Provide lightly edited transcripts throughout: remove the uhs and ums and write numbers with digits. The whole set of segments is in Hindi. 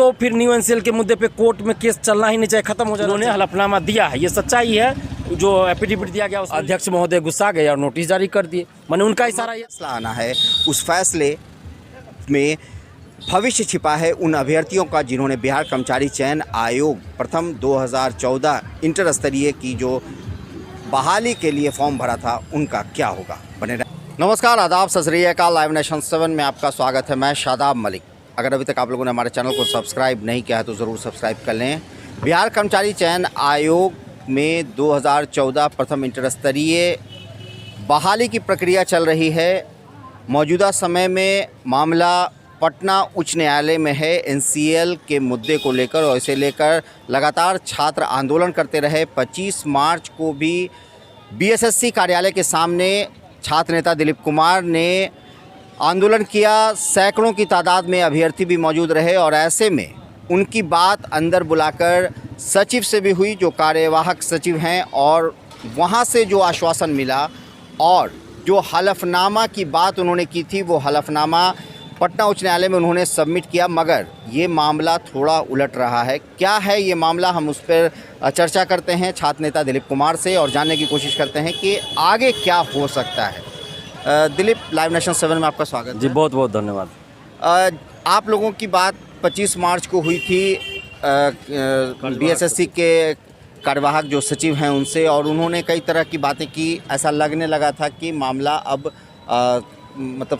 तो फिर न्यू एनसीएल के मुद्दे पे कोर्ट में केस चलना ही नहीं चाहिए, खत्म हो जाए। उन्होंने हलफनामा दिया है, ये सच्चाई है। जो एफिडेविट दिया गया अध्यक्ष महोदय गुस्सा गए और नोटिस जारी कर दिए। मैंने उनका इशारा ये फैसला आना है, उस फैसले में भविष्य छिपा है उन अभ्यर्थियों का जिन्होंने बिहार कर्मचारी चयन आयोग प्रथम 2014 इंटर स्तरीय की जो बहाली के लिए फॉर्म भरा था, उनका क्या होगा। बने रहे। नमस्कार, आदाब, सत श्री अकाल। लाइव नेशन 7 में आपका स्वागत है। मैं शादाब मलिक। अगर अभी तक आप लोगों ने हमारे चैनल को सब्सक्राइब नहीं किया है तो ज़रूर सब्सक्राइब कर लें। बिहार कर्मचारी चयन आयोग में 2014 प्रथम इंटर स्तरीय बहाली की प्रक्रिया चल रही है। मौजूदा समय में मामला पटना उच्च न्यायालय में है। एनसीएल के मुद्दे को लेकर और इसे लेकर लगातार छात्र आंदोलन करते रहे। 25 मार्च को भी बीएसएससी कार्यालय के सामने छात्र नेता दिलीप कुमार ने आंदोलन किया। सैकड़ों की तादाद में अभ्यर्थी भी मौजूद रहे और ऐसे में उनकी बात अंदर बुलाकर सचिव से भी हुई, जो कार्यवाहक सचिव हैं, और वहाँ से जो आश्वासन मिला और जो हलफनामा की बात उन्होंने की थी, वो हलफनामा पटना उच्च न्यायालय में उन्होंने सबमिट किया। मगर ये मामला थोड़ा उलट रहा है। क्या है ये मामला, हम उस पर चर्चा करते हैं छात्र नेता दिलीप कुमार से और जानने की कोशिश करते हैं कि आगे क्या हो सकता है। दिलीप, लाइव नेशन 7 में आपका स्वागत जी। बहुत बहुत धन्यवाद। आप लोगों की बात 25 मार्च को हुई थी बीएसएससी के कार्यवाहक जो सचिव हैं उनसे, और उन्होंने कई तरह की बातें की। ऐसा लगने लगा था कि मामला अब मतलब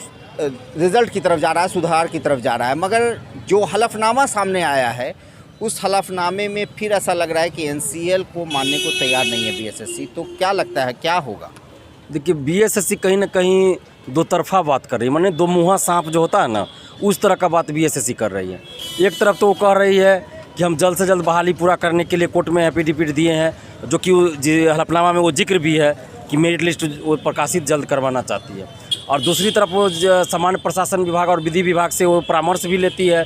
रिज़ल्ट की तरफ जा रहा है, सुधार की तरफ जा रहा है। मगर जो हलफनामा सामने आया है, उस हलफनामे में फिर ऐसा लग रहा है कि एनसीएल को मानने को तैयार नहीं है बीएसएससी। तो क्या लगता है, क्या होगा? देखिए, बीएसएससी कहीं ना कहीं दो तरफा बात कर रही है, माने दो मुँहा सांप जो होता है ना, उस तरह का बात बीएसएससी कर रही है। एक तरफ तो वो कह रही है कि हम जल्द से जल्द बहाली पूरा करने के लिए कोर्ट में एफिडेविट दिए हैं, जो कि हलफनामा में वो जिक्र भी है कि मेरिट लिस्ट वो प्रकाशित जल्द करवाना चाहती है। और दूसरी तरफ वो सामान्य प्रशासन विभाग और विधि विभाग से वो परामर्श भी लेती है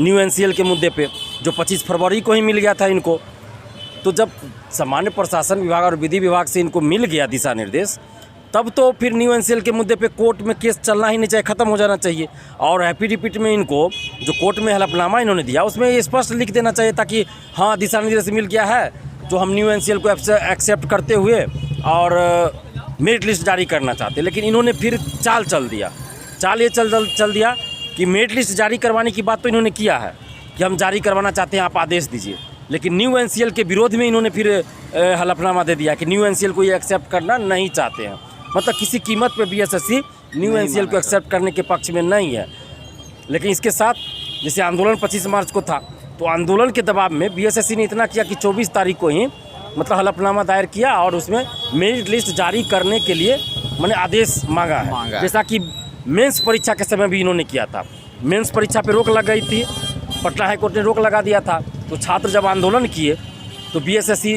न्यू एनसीएल के मुद्दे पे, जो 25 फरवरी को ही मिल गया था इनको। तो जब सामान्य प्रशासन विभाग और विधि विभाग से इनको मिल गया दिशा निर्देश, तब तो फिर न्यू एनसीएल के मुद्दे पे कोर्ट में केस चलना ही नहीं चाहिए, ख़त्म हो जाना चाहिए। और एफिडेविट में इनको जो कोर्ट में हलफनामा इन्होंने दिया, उसमें ये स्पष्ट लिख देना चाहिए ताकि हाँ, दिशा निर्देश मिल गया है, जो हम न्यू एनसीएल को एक्सेप्ट करते हुए और मेरिट लिस्ट जारी करना चाहते। लेकिन इन्होंने फिर चाल चल दिया। चाल ये चल दिया कि मेरिट लिस्ट जारी करवाने की बात तो इन्होंने किया है कि हम जारी करवाना चाहते हैं, आप आदेश दीजिए। लेकिन न्यू एनसीएल के विरोध में इन्होंने फिर हलफनामा दे दिया कि न्यू एनसीएल को ये एक्सेप्ट करना नहीं चाहते हैं। मतलब किसी कीमत पे बीएसएससी न्यू एनसीएल को एक्सेप्ट करने के पक्ष में नहीं है। लेकिन इसके साथ जैसे आंदोलन 25 मार्च को था, तो आंदोलन के दबाव में बीएसएससी ने इतना किया कि 24 तारीख को ही मतलब हलफनामा दायर किया और उसमें मेरिट लिस्ट जारी करने के लिए मैंने आदेश मांगा है। जैसा कि मेंस परीक्षा के समय भी इन्होंने किया था। मेंस परीक्षा पे रोक लग गई थी, पटना हाईकोर्ट ने रोक लगा दिया था। तो छात्र जब आंदोलन किए तो बीएसएससी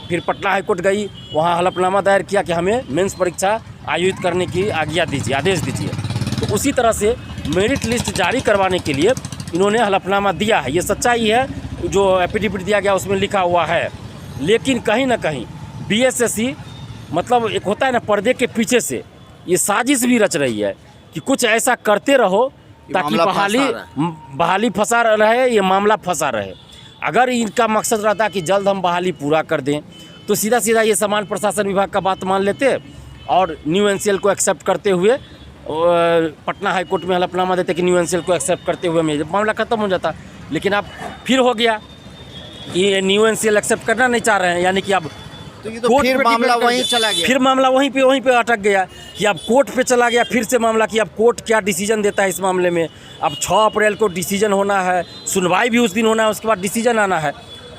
फिर पटना हाईकोर्ट गई, वहाँ हलफनामा दायर किया कि हमें मेंस परीक्षा आयोजित करने की आज्ञा दीजिए, आदेश दीजिए। तो उसी तरह से मेरिट लिस्ट जारी करवाने के लिए इन्होंने हलफनामा दिया है। ये सच्चाई है, जो एफिडेविट दिया गया उसमें लिखा हुआ है। लेकिन कहीं ना कहीं बीएसएससी मतलब एक होता है ना, पर्दे के पीछे से ये साजिश भी रच रही है कि कुछ ऐसा करते रहो ताकि बहाली फंसा रहे, ये मामला फंसा रहे। अगर इनका मकसद रहता कि जल्द हम बहाली पूरा कर दें, तो सीधा सीधा ये सामान्य प्रशासन विभाग का बात मान लेते और न्यू एनसीएल को एक्सेप्ट करते हुए पटना हाईकोर्ट में हलफनामा देते कि न्यू एनसीएल को एक्सेप्ट करते हुए मामला ख़त्म हो जाता। लेकिन अब फिर हो गया कि न्यू एनसीएल एक्सेप्ट करना नहीं चाह रहे हैं, यानी कि अब तो फिर मामला वहीं चला गया। फिर मामला वहीं पे अटक गया कि अब कोर्ट पे चला गया फिर से मामला कि अब कोर्ट क्या डिसीजन देता है इस मामले में। अब 6 अप्रैल को डिसीजन होना है, सुनवाई भी उस दिन होना है, उसके बाद डिसीजन आना है।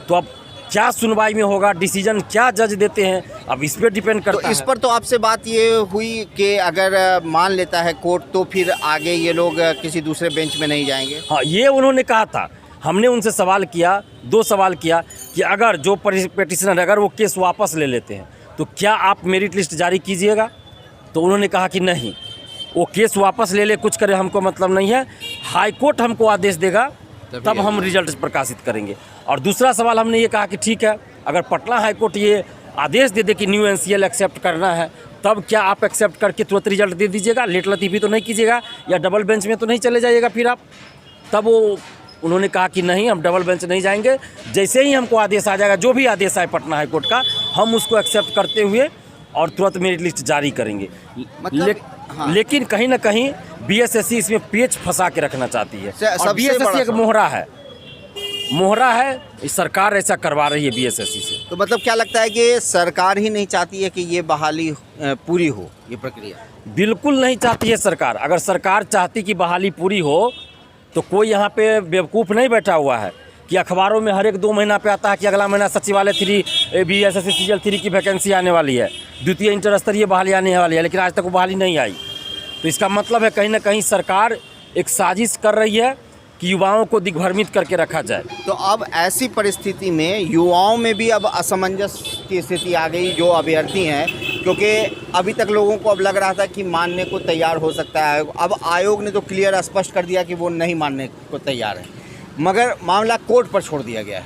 तो अब क्या सुनवाई में होगा, डिसीजन क्या जज देते हैं, अब इस पर डिपेंड करता है। इस पर तो आपसे बात ये हुई कि अगर मान लेता है कोर्ट तो फिर आगे ये लोग किसी दूसरे बेंच में नहीं जाएंगे। हाँ, ये उन्होंने कहा था। हमने उनसे सवाल किया, 2 सवाल किया कि अगर जो पिटिशनर अगर वो केस वापस ले लेते हैं तो क्या आप मेरिट लिस्ट जारी कीजिएगा। तो उन्होंने कहा कि नहीं, वो केस वापस ले ले, कुछ करे, हमको मतलब नहीं है। हाई कोर्ट हमको आदेश देगा तब हम रिजल्ट प्रकाशित करेंगे। और दूसरा सवाल हमने ये कहा कि ठीक है, अगर पटना हाई कोर्ट ये आदेश दे दे कि न्यू एनसीएल एक्सेप्ट करना है, तब क्या आप एक्सेप्ट करके तुरंत रिजल्ट दे दीजिएगा, लेट लतीफ़ी तो नहीं कीजिएगा, या डबल बेंच में तो नहीं चले जाइएगा फिर आप। तब वो उन्होंने कहा कि नहीं, हम डबल बेंच नहीं जाएंगे। जैसे ही हमको आदेश आ जाएगा, जो भी आदेश आए पटना हाई कोर्ट का, हम उसको एक्सेप्ट करते हुए और तुरंत मेरिट लिस्ट जारी करेंगे। हाँ। लेकिन कहीं ना कहीं बीएसएससी इसमें पेच फंसा के रखना चाहती है। और सबसे बीएसएससी बड़ा एक मोहरा है, इस सरकार ऐसा करवा रही है बीएसएससी से। तो मतलब क्या लगता है कि सरकार ही नहीं चाहती है कि ये बहाली पूरी हो, ये प्रक्रिया? बिल्कुल नहीं चाहती है सरकार। अगर सरकार चाहती कि बहाली पूरी हो तो कोई यहाँ पे बेवकूफ़ नहीं बैठा हुआ है कि अखबारों में हर एक 2 महीना पे आता है कि अगला महीना सचिवालय 3 बीएसएससी सीजीएल 3 की वैकेंसी आने वाली है, द्वितीय इंटर स्तरीय बहाली आने वाली है, लेकिन आज तक वो बहाली नहीं आई। तो इसका मतलब है कहीं ना कहीं सरकार एक साजिश कर रही है कि युवाओं को दिग्भ्रमित करके रखा जाए। तो अब ऐसी परिस्थिति में युवाओं में भी अब असमंजस की स्थिति आ गई, जो अभ्यर्थी हैं, क्योंकि अभी तक लोगों को अब लग रहा था कि मानने को तैयार हो सकता है। अब आयोग ने तो क्लियर स्पष्ट कर दिया कि वो नहीं मानने को तैयार है, मगर मामला कोर्ट पर छोड़ दिया गया है।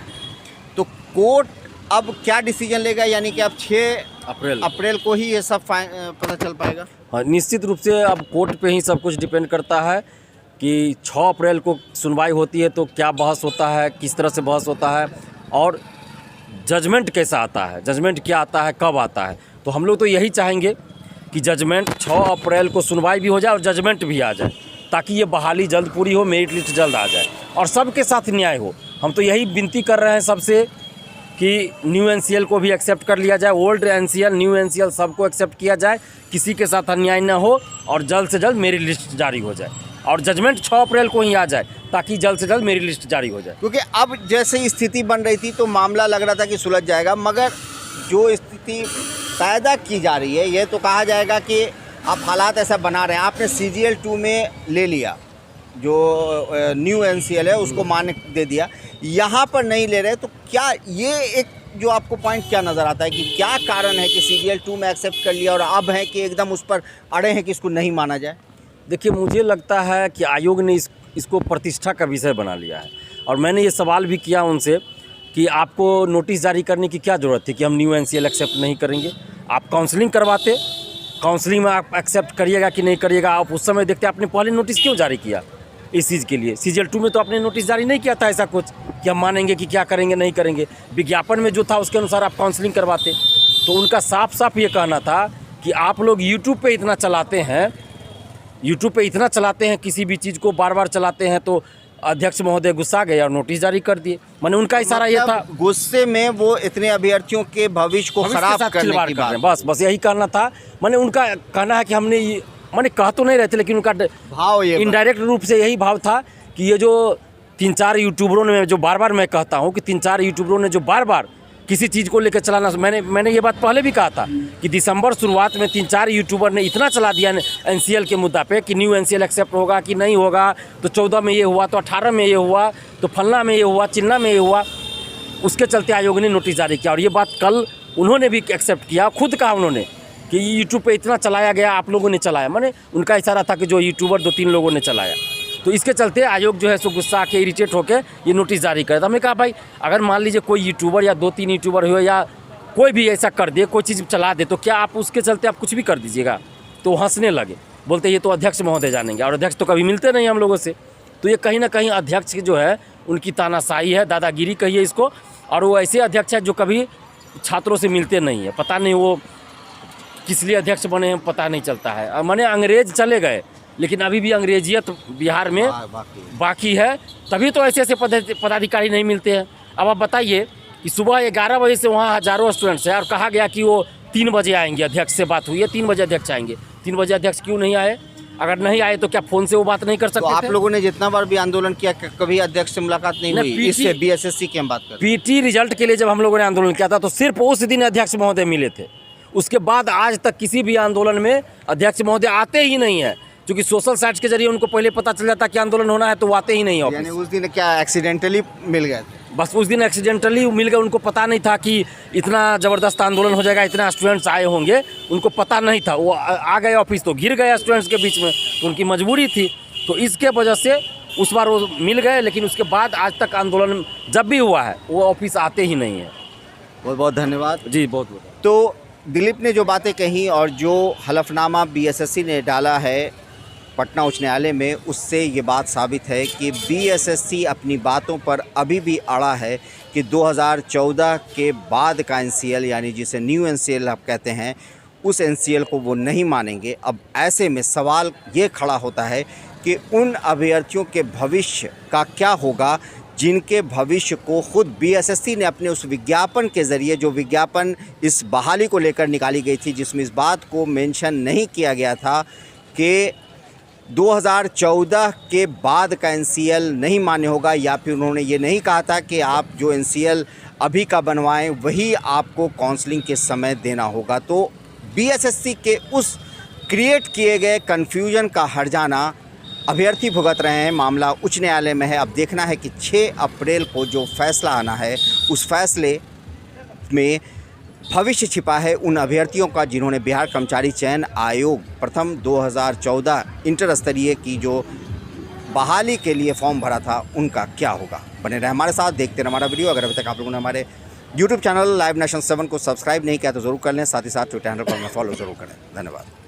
तो कोर्ट अब क्या डिसीजन लेगा, यानी कि अब 6 अप्रैल को ही ये सब पता चल पाएगा? हाँ, निश्चित रूप से अब कोर्ट पे ही सब कुछ डिपेंड करता है कि 6 अप्रैल को सुनवाई होती है तो क्या बहस होता है, किस तरह से बहस होता है और जजमेंट कैसा आता है, जजमेंट क्या आता है, कब आता है। तो हम लोग तो यही चाहेंगे कि जजमेंट 6 अप्रैल को सुनवाई भी हो जाए और जजमेंट भी आ जाए, ताकि ये बहाली जल्द पूरी हो, मेरिट लिस्ट जल्द आ जाए और सबके साथ न्याय हो। हम तो यही विनती कर रहे हैं सबसे कि न्यू एनसीएल को भी एक्सेप्ट कर लिया जाए, ओल्ड एनसीएल, न्यू एनसीएल सबको एक्सेप्ट किया जाए, किसी के साथ अन्याय न हो और जल्द से जल्द मेरिट लिस्ट जारी हो जाए और जजमेंट 6 अप्रैल को ही आ जाए, ताकि जल्द से जल्द मेरिट लिस्ट जारी हो जाए। क्योंकि अब जैसे स्थिति बन रही थी तो मामला लग रहा था कि सुलझ जाएगा, मगर जो स्थिति पैदा की जा रही है, ये तो कहा जाएगा कि आप हालात ऐसा बना रहे हैं। आपने CGL 2 में ले लिया, जो न्यू एनसीएल है उसको मान्य दे दिया, यहाँ पर नहीं ले रहे, तो क्या ये एक जो आपको पॉइंट क्या नज़र आता है कि क्या कारण है कि CGL 2 में एक्सेप्ट कर लिया और अब है कि एकदम उस पर अड़े हैं कि इसको नहीं माना जाए? देखिए, मुझे लगता है कि आयोग ने इसको प्रतिष्ठा का विषय बना लिया है और मैंने ये सवाल भी किया उनसे कि आपको नोटिस जारी करने की क्या ज़रूरत थी कि हम न्यू एनसीएल एक्सेप्ट नहीं करेंगे। आप काउंसलिंग करवाते, काउंसलिंग में आप एक्सेप्ट करिएगा कि नहीं करिएगा, आप उस समय देखते। आपने पहले नोटिस क्यों जारी किया इस चीज़ के लिए? CGL 2 में तो आपने नोटिस जारी नहीं किया था ऐसा कुछ कि हम मानेंगे कि क्या करेंगे नहीं करेंगे। विज्ञापन में जो था उसके अनुसार आप काउंसलिंग करवाते। तो उनका साफ साफ ये कहना था कि आप लोग यूट्यूब पे इतना चलाते हैं, किसी भी चीज़ को बार बार चलाते हैं, तो अध्यक्ष महोदय गुस्सा गए और नोटिस जारी कर दिए। मैंने उनका इशारा ये था, गुस्से में वो इतने अभ्यर्थियों के भविष्य को खराब करने की बात, बस यही कहना था। मैंने उनका कहना है कि हमने मैंने कह तो नहीं रहे थे, लेकिन उनका भाव ये इनडायरेक्ट रूप से यही भाव था कि ये जो 3-4 यूट्यूबरों ने, जो बार बार मैं कहता हूँ कि 3-4 यूट्यूबरों ने जो बार बार किसी चीज़ को लेकर चलाना, मैंने ये बात पहले भी कहा था कि दिसंबर शुरुआत में 3-4 यूट्यूबर ने इतना चला दिया एनसीएल के मुद्दा पे कि न्यू एनसीएल एक्सेप्ट होगा कि नहीं होगा, तो 14 में ये हुआ, तो 18 में ये हुआ, तो फलना में ये हुआ, चिन्ना में ये हुआ। उसके चलते आयोग ने नोटिस जारी किया और ये बात कल उन्होंने भी एक्सेप्ट किया, खुद कहा उन्होंने कि यूट्यूब पे इतना चलाया गया, आप लोगों ने चलाया। मैंने उनका इशारा था कि जो यूट्यूबर 2-3 लोगों ने चलाया। तो इसके चलते आयोग जो है सो गुस्सा आके इरिटेट होकर ये नोटिस जारी करे। तो हमने कहा भाई, अगर मान लीजिए कोई यूट्यूबर या 2-3 यूट्यूबर हो या कोई भी ऐसा कर दे, कोई चीज़ चला दे, तो क्या आप उसके चलते आप कुछ भी कर दीजिएगा? तो हंसने लगे, बोलते ये तो अध्यक्ष महोदय जानेंगे, और अध्यक्ष तो कभी मिलते नहीं हम लोगों से। तो ये कहीं ना कहीं अध्यक्ष की जो है उनकी तानाशाही है, दादागिरी कहिए इसको। और वो ऐसे अध्यक्ष है जो कभी छात्रों से मिलते नहीं है। पता नहीं वो किस लिए अध्यक्ष बने हैं, पता नहीं चलता है। मैंने अंग्रेज चले गए, लेकिन अभी भी अंग्रेजियत बिहार में बाकी है, तभी तो ऐसे ऐसे पदाधिकारी नहीं मिलते हैं। अब आप बताइए कि सुबह 11 बजे से वहाँ हज़ारों स्टूडेंट्स हैं और कहा गया कि वो 3 बजे आएंगे, अध्यक्ष से बात हुई है 3 बजे अध्यक्ष आएंगे। 3 बजे अध्यक्ष क्यों नहीं आए? अगर नहीं आए तो क्या फ़ोन से वो बात नहीं कर सकते? तो आप लोगों ने जितना बार भी आंदोलन किया, कभी अध्यक्ष से मुलाकात नहीं हुई? इससे बीएसएससी की हम बात कर, पीटी रिजल्ट के लिए जब हम लोगों ने आंदोलन किया था तो सिर्फ उस दिन अध्यक्ष महोदय मिले थे। उसके बाद आज तक किसी भी आंदोलन में अध्यक्ष महोदय आते ही नहीं है, क्योंकि सोशल साइट्स के जरिए उनको पहले पता चल जाता कि आंदोलन होना है, तो वो आते ही नहीं है। यानी उस दिन क्या एक्सीडेंटली मिल गए थे? बस उस दिन एक्सीडेंटली मिल गए, उनको पता नहीं था कि इतना ज़बरदस्त आंदोलन हो जाएगा, इतना स्टूडेंट्स आए होंगे, उनको पता नहीं था। वो आ गए ऑफिस तो घिर गए स्टूडेंट्स के बीच में, तो उनकी मजबूरी थी। तो इसके वजह से उस बार वो मिल गए, लेकिन उसके बाद आज तक आंदोलन जब भी हुआ है वो ऑफिस आते ही नहीं है। बहुत बहुत धन्यवाद जी, बहुत बहुत। तो दिलीप ने जो बातें कही और जो हलफनामा बीएसएससी ने डाला है पटना उच्च न्यायालय में, उससे ये बात साबित है कि बीएसएससी अपनी बातों पर अभी भी अड़ा है कि 2014 के बाद का एनसीएल, यानी जिसे न्यू एनसीएल आप कहते हैं, उस एनसीएल को वो नहीं मानेंगे। अब ऐसे में सवाल ये खड़ा होता है कि उन अभ्यर्थियों के भविष्य का क्या होगा जिनके भविष्य को खुद बीएसएससी ने अपने उस विज्ञापन के ज़रिए, जो विज्ञापन इस बहाली को लेकर निकाली गई थी, जिसमें इस बात को मेंशन नहीं किया गया था कि 2014 के बाद का एनसीएल नहीं मान्य होगा, या फिर उन्होंने ये नहीं कहा था कि आप जो एनसीएल अभी का बनवाएं वही आपको काउंसलिंग के समय देना होगा। तो बीएसएससी के उस क्रिएट किए गए कन्फ्यूजन का हर्जाना अभ्यर्थी भुगत रहे हैं। मामला उच्च न्यायालय में है। अब देखना है कि 6 अप्रैल को जो फैसला आना है, उस फैसले में भविष्य छिपा है उन अभ्यर्थियों का जिन्होंने बिहार कर्मचारी चयन आयोग प्रथम 2014 इंटर स्तरीय की जो बहाली के लिए फॉर्म भरा था, उनका क्या होगा। बने रहे हमारे साथ, देखते रहे हमारा वीडियो। अगर अभी तक आप लोगों ने हमारे यूट्यूब चैनल लाइव नेशन 7 को सब्सक्राइब नहीं किया तो ज़रूर कर लें, साथ ही साथ ट्विटर हैंडल पर फॉलो ज़रूर करें। धन्यवाद।